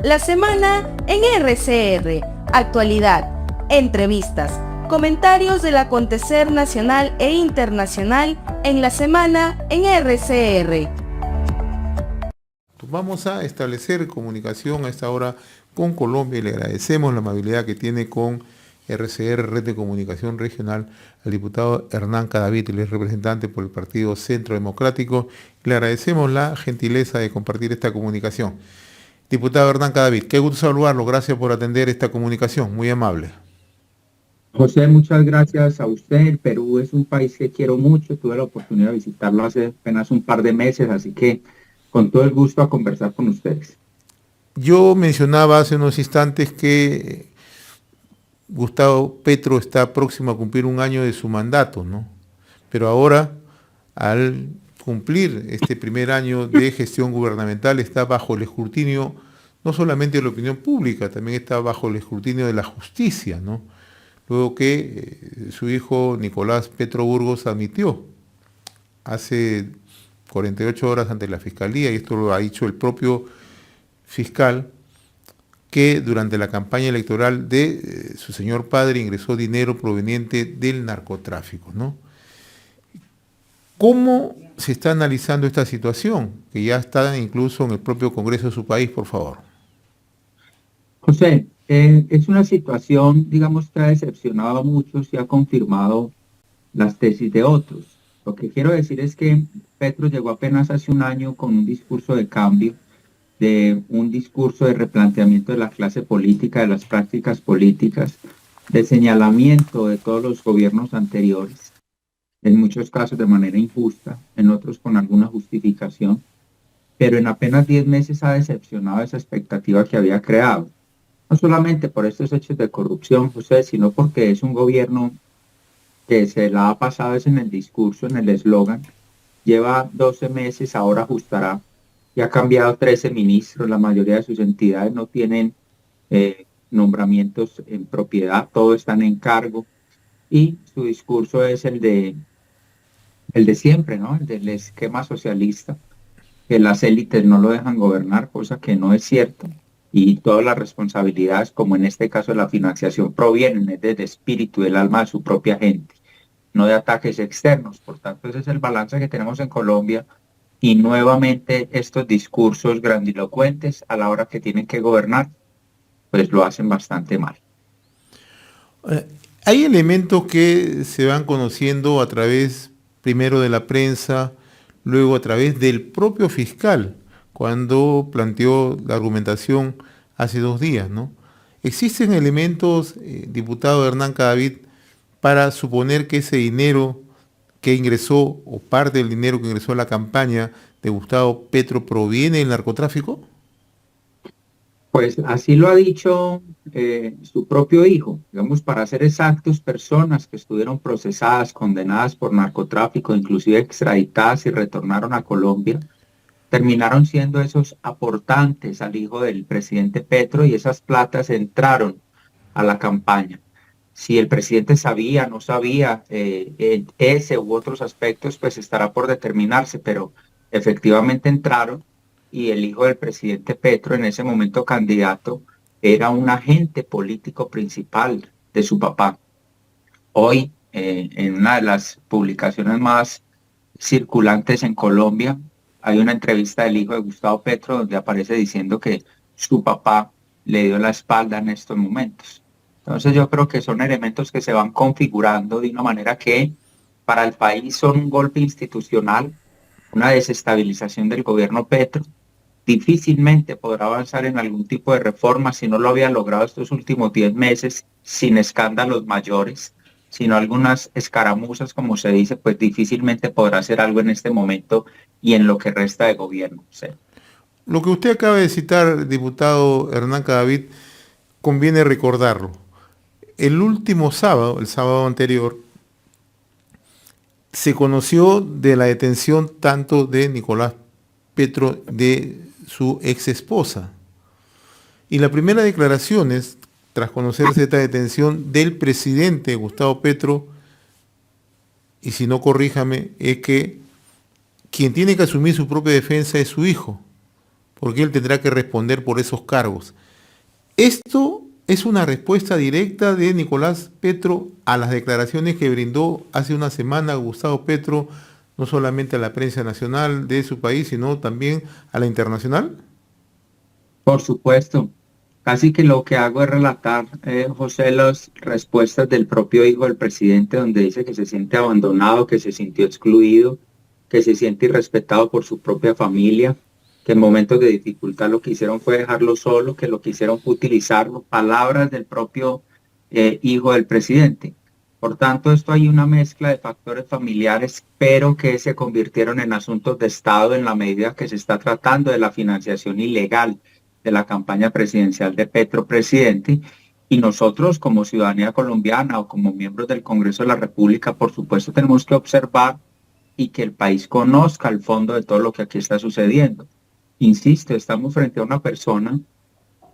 La semana en RCR. Actualidad, entrevistas, comentarios del acontecer nacional e internacional en la semana en RCR. Vamos a establecer comunicación a esta hora con Colombia y le agradecemos la amabilidad que tiene con RCR, Red de Comunicación Regional, al diputado Hernán Cadavid, el representante por el Partido Centro Democrático. Le agradecemos la gentileza de compartir esta comunicación. Diputado Hernán Cadavid, qué gusto saludarlo, gracias por atender esta comunicación, muy amable. José, muchas gracias a usted. El Perú es un país que quiero mucho, tuve la oportunidad de visitarlo hace apenas un par de meses, así que con todo el gusto a conversar con ustedes. Yo mencionaba hace unos instantes que Gustavo Petro está próximo a cumplir un año de su mandato, ¿no? Pero ahora, al cumplir este primer año de gestión gubernamental, está bajo el escrutinio no solamente de la opinión pública, también está bajo el escrutinio de la justicia, ¿no? Luego que su hijo Nicolás Petro Burgos admitió hace 48 horas ante la Fiscalía, y esto lo ha dicho el propio fiscal, que durante la campaña electoral de su señor padre ingresó dinero proveniente del narcotráfico, ¿no? ¿Cómo se está analizando esta situación, que ya está incluso en el propio Congreso de su país, por favor? José, es una situación, digamos, que ha decepcionado a muchos y ha confirmado las tesis de otros. Lo que quiero decir es que Petro llegó apenas hace un año con un discurso de cambio, de un discurso de replanteamiento de la clase política, de las prácticas políticas, de señalamiento de todos los gobiernos anteriores, en muchos casos de manera injusta, en otros con alguna justificación, pero en apenas 10 meses ha decepcionado esa expectativa que había creado. No solamente por estos hechos de corrupción, José, sino porque es un gobierno que se la ha pasado es en el discurso, en el eslogan. Lleva 12 meses, ahora ajustará, y ha cambiado 13 ministros. La mayoría de sus entidades no tienen nombramientos en propiedad, todos están en cargo, y su discurso es el de siempre, ¿no? El del esquema socialista, que las élites no lo dejan gobernar, cosa que no es cierto, y todas las responsabilidades, como en este caso la financiación, provienen del espíritu y del alma de su propia gente, no de ataques externos. Por tanto, ese es el balance que tenemos en Colombia, y nuevamente estos discursos grandilocuentes a la hora que tienen que gobernar, pues lo hacen bastante mal. Hay elementos que se van conociendo a través, primero de la prensa, luego a través del propio fiscal, cuando planteó la argumentación hace 2 días, ¿no? ¿Existen elementos, diputado Hernán Cadavid, para suponer que ese dinero que ingresó, o parte del dinero que ingresó a la campaña de Gustavo Petro, proviene del narcotráfico? Pues así lo ha dicho su propio hijo. Digamos, para ser exactos, personas que estuvieron procesadas, condenadas por narcotráfico, inclusive extraditadas y retornaron a Colombia, terminaron siendo esos aportantes al hijo del presidente Petro, y esas platas entraron a la campaña. Si el presidente sabía, no sabía, ese u otros aspectos, pues estará por determinarse, pero efectivamente entraron, y el hijo del presidente Petro, en ese momento candidato, era un agente político principal de su papá. Hoy, en una de las publicaciones más circulantes en Colombia, hay una entrevista del hijo de Gustavo Petro donde aparece diciendo que su papá le dio la espalda en estos momentos. Entonces yo creo que son elementos que se van configurando de una manera que para el país son un golpe institucional, una desestabilización del gobierno Petro. Difícilmente podrá avanzar en algún tipo de reforma si no lo había logrado estos últimos 10 meses sin escándalos mayores, sino algunas escaramuzas, como se dice, pues difícilmente podrá hacer algo en este momento y en lo que resta de gobierno. ¿Sí? Lo que usted acaba de citar, diputado Hernán Cadavid, conviene recordarlo. El último sábado, el sábado anterior, se conoció de la detención tanto de Nicolás Petro, de su ex esposa. Y las primeras declaraciones, tras conocerse esta detención del presidente Gustavo Petro, y si no corríjame, es que quien tiene que asumir su propia defensa es su hijo, porque él tendrá que responder por esos cargos. Esto es una respuesta directa de Nicolás Petro a las declaraciones que brindó hace una semana Gustavo Petro, no solamente a la prensa nacional de su país, sino también a la internacional. Por supuesto, casi que lo que hago es relatar, José, las respuestas del propio hijo del presidente, donde dice que se siente abandonado, que se sintió excluido, que se siente irrespetado por su propia familia, que en momentos de dificultad lo que hicieron fue dejarlo solo, que lo que hicieron fue utilizarlo, palabras del propio hijo del presidente. Por tanto, esto hay una mezcla de factores familiares, pero que se convirtieron en asuntos de Estado en la medida que se está tratando de la financiación ilegal de la campaña presidencial de Petro presidente, y nosotros como ciudadanía colombiana o como miembros del Congreso de la República, por supuesto, tenemos que observar y que el país conozca el fondo de todo lo que aquí está sucediendo. Insisto, estamos frente a una persona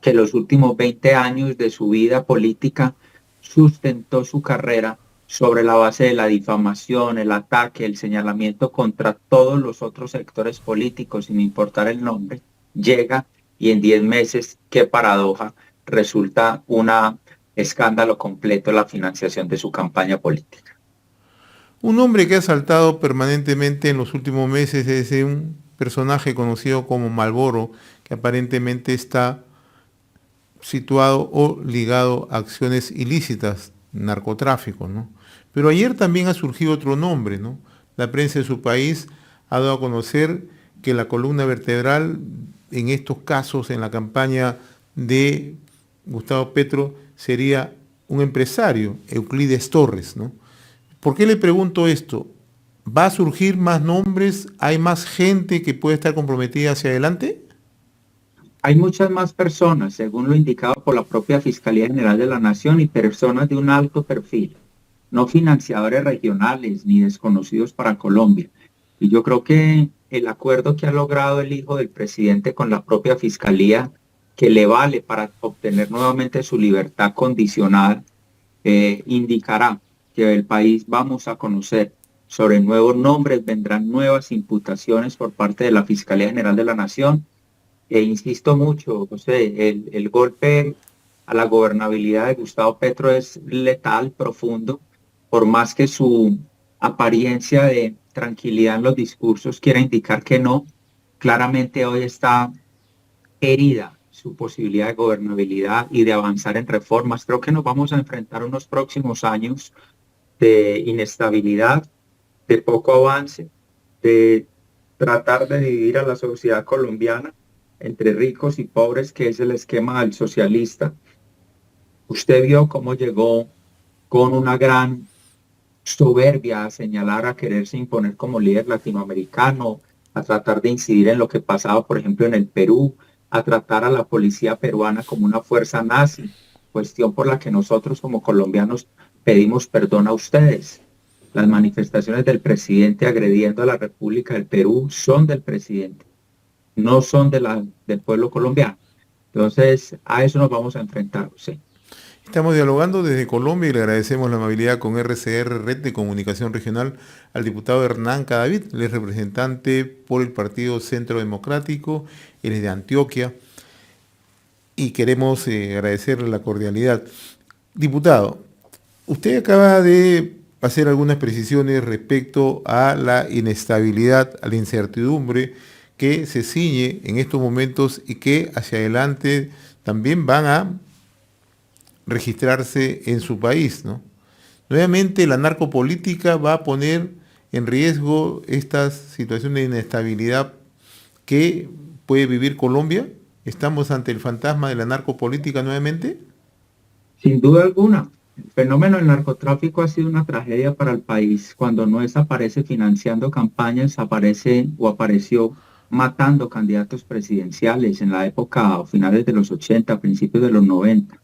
que los últimos 20 años de su vida política sustentó su carrera sobre la base de la difamación, el ataque, el señalamiento contra todos los otros sectores políticos, sin importar el nombre, llega y en 10 meses, qué paradoja, resulta un escándalo completo la financiación de su campaña política. Un hombre que ha saltado permanentemente en los últimos meses es un personaje conocido como Malboro, que aparentemente está situado o ligado a acciones ilícitas, narcotráfico, ¿no? Pero ayer también ha surgido otro nombre, ¿no? La prensa de su país ha dado a conocer que la columna vertebral en estos casos, en la campaña de Gustavo Petro, sería un empresario, Euclides Torres, ¿no? ¿Por qué le pregunto esto? ¿Va a surgir más nombres? ¿Hay más gente que puede estar comprometida hacia adelante? Hay muchas más personas, según lo indicado por la propia Fiscalía General de la Nación, y personas de un alto perfil, no financiadores regionales ni desconocidos para Colombia. Y yo creo que el acuerdo que ha logrado el hijo del presidente con la propia Fiscalía, que le vale para obtener nuevamente su libertad condicionada, indicará que el país vamos a conocer sobre nuevos nombres, vendrán nuevas imputaciones por parte de la Fiscalía General de la Nación. E insisto mucho, José, el golpe a la gobernabilidad de Gustavo Petro es letal, profundo, por más que su apariencia de tranquilidad en los discursos quiera indicar que no, claramente hoy está herida su posibilidad de gobernabilidad y de avanzar en reformas. Creo que nos vamos a enfrentar unos próximos años de inestabilidad, de poco avance, de tratar de dividir a la sociedad colombiana entre ricos y pobres, que es el esquema del socialista. Usted vio cómo llegó con una gran soberbia a señalar, a quererse imponer como líder latinoamericano, a tratar de incidir en lo que pasaba, por ejemplo, en el Perú, a tratar a la policía peruana como una fuerza nazi, cuestión por la que nosotros como colombianos pedimos perdón a ustedes. Las manifestaciones del presidente agrediendo a la República del Perú son del presidente, no son del pueblo colombiano. Entonces, a eso nos vamos a enfrentar, José. Estamos dialogando desde Colombia y le agradecemos la amabilidad con RCR, Red de Comunicación Regional, al diputado Hernán Cadavid, él es representante por el Partido Centro Democrático, él es de Antioquia, y queremos agradecerle la cordialidad. Diputado, usted acaba de hacer algunas precisiones respecto a la inestabilidad, a la incertidumbre que se ciñe en estos momentos y que hacia adelante también van a registrarse en su país, ¿no? Nuevamente la narcopolítica va a poner en riesgo estas situaciones de inestabilidad que puede vivir Colombia. ¿Estamos ante el fantasma de la narcopolítica nuevamente? Sin duda alguna, el fenómeno del narcotráfico ha sido una tragedia para el país. Cuando no desaparece financiando campañas, aparece o apareció matando candidatos presidenciales en la época o finales de los 80, principios de los 90.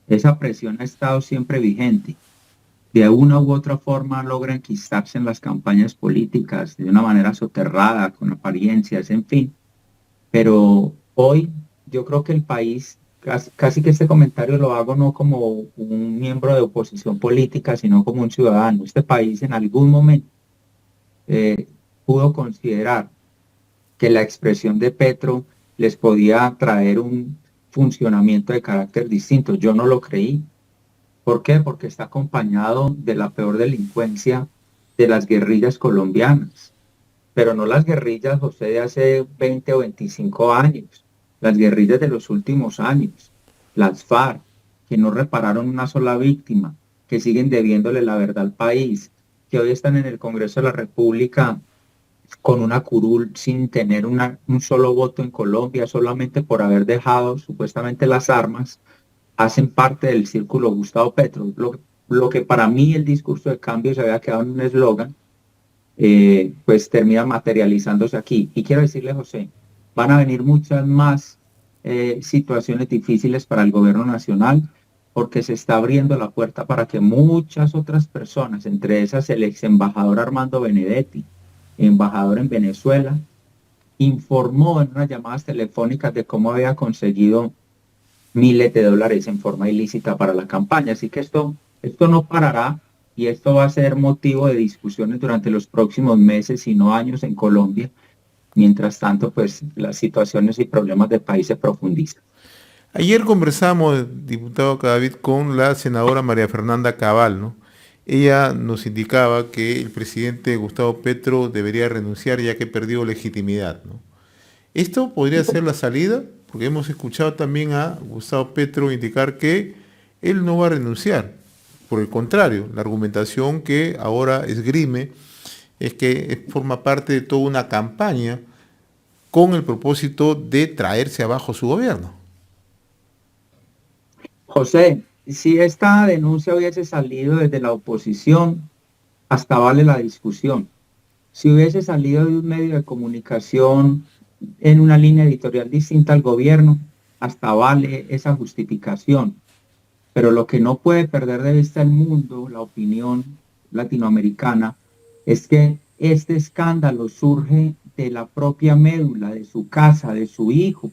Esa presión ha estado siempre vigente. De una u otra forma logra enquistarse en las campañas políticas de una manera soterrada, con apariencias, en fin. Pero hoy yo creo que el país, casi que este comentario lo hago no como un miembro de oposición política, sino como un ciudadano. Este país en algún momento pudo considerar que la expresión de Petro les podía traer un funcionamiento de carácter distinto. Yo no lo creí. ¿Por qué? Porque está acompañado de la peor delincuencia de las guerrillas colombianas, pero no las guerrillas, José, de hace 20 o 25 años, las guerrillas de los últimos años, las FARC, que no repararon una sola víctima, que siguen debiéndole la verdad al país, que hoy están en el Congreso de la República con una curul sin tener un solo voto en Colombia, solamente por haber dejado supuestamente las armas, hacen parte del círculo Gustavo Petro. Lo que para mí el discurso de cambio se había quedado en un eslogan, pues termina materializándose aquí. Y quiero decirle, José, van a venir muchas más situaciones difíciles para el gobierno nacional, porque se está abriendo la puerta para que muchas otras personas, entre esas el ex embajador Armando Benedetti, embajador en Venezuela, informó en unas llamadas telefónicas de cómo había conseguido miles de dólares en forma ilícita para la campaña. Así que esto no parará y esto va a ser motivo de discusiones durante los próximos meses, y no años, en Colombia. Mientras tanto, pues las situaciones y problemas del país se profundizan. Ayer conversamos, diputado Cadavid, con la senadora María Fernanda Cabal, ¿no? Ella nos indicaba que el presidente Gustavo Petro debería renunciar ya que perdió legitimidad, ¿no? ¿Esto podría ser la salida? Porque hemos escuchado también a Gustavo Petro indicar que él no va a renunciar. Por el contrario, la argumentación que ahora esgrime es que forma parte de toda una campaña con el propósito de traerse abajo su gobierno. José, si esta denuncia hubiese salido desde la oposición, hasta vale la discusión. Si hubiese salido de un medio de comunicación en una línea editorial distinta al gobierno, hasta vale esa justificación. Pero lo que no puede perder de vista el mundo, la opinión latinoamericana, es que este escándalo surge de la propia médula, de su casa, de su hijo.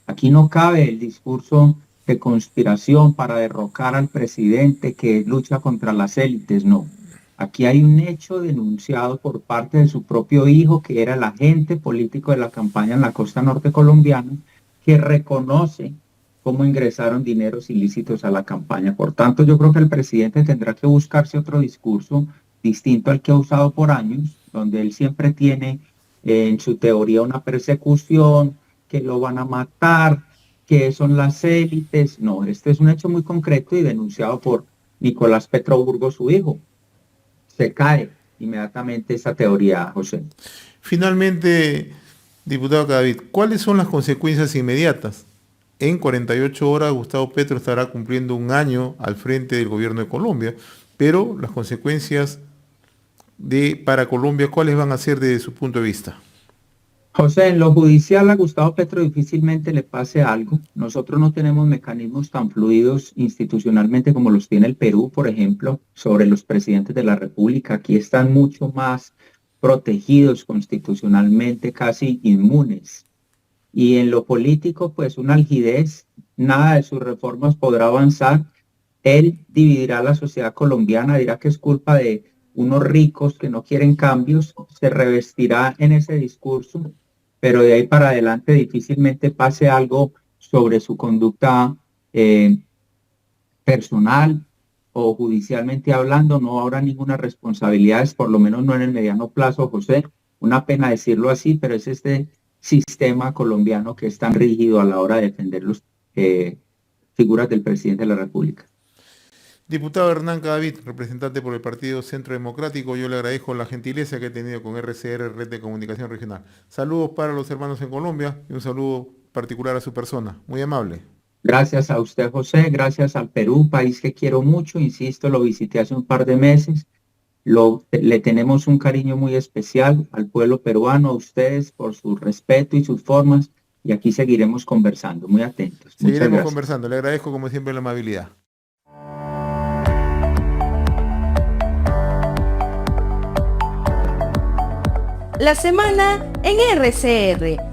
Aquí no cabe el discurso de conspiración para derrocar al presidente que lucha contra las élites, no. Aquí hay un hecho denunciado por parte de su propio hijo, que era el agente político de la campaña en la costa norte colombiana, que reconoce cómo ingresaron dineros ilícitos a la campaña. Por tanto, yo creo que el presidente tendrá que buscarse otro discurso distinto al que ha usado por años, donde él siempre tiene en su teoría una persecución, que lo van a matar, que son las élites. No, este es un hecho muy concreto y denunciado por Nicolás Petro Burgos, su hijo. Se cae inmediatamente esa teoría, José. Finalmente, diputado Cadavid, ¿cuáles son las consecuencias inmediatas? En 48 horas Gustavo Petro estará cumpliendo un año al frente del gobierno de Colombia, pero las consecuencias para Colombia, ¿cuáles van a ser desde su punto de vista? José, en lo judicial a Gustavo Petro difícilmente le pase algo. Nosotros no tenemos mecanismos tan fluidos institucionalmente como los tiene el Perú, por ejemplo, sobre los presidentes de la República. Aquí están mucho más protegidos constitucionalmente, casi inmunes. Y en lo político, pues una algidez, nada de sus reformas podrá avanzar. Él dividirá la sociedad colombiana, dirá que es culpa de unos ricos que no quieren cambios, se revestirá en ese discurso, pero de ahí para adelante difícilmente pase algo sobre su conducta personal o judicialmente hablando. No habrá ninguna responsabilidad, por lo menos no en el mediano plazo, José. Una pena decirlo así, pero es este sistema colombiano que es tan rígido a la hora de defender las figuras del presidente de la República. Diputado Hernán Cadavid, representante por el Partido Centro Democrático, yo le agradezco la gentileza que ha tenido con RCR, Red de Comunicación Regional. Saludos para los hermanos en Colombia y un saludo particular a su persona. Muy amable. Gracias a usted, José, gracias al Perú, país que quiero mucho, insisto, lo visité hace un par de meses. Le tenemos un cariño muy especial al pueblo peruano, a ustedes por su respeto y sus formas, y aquí seguiremos conversando, muy atentos. Seguiremos conversando, le agradezco como siempre la amabilidad. La semana en RCR.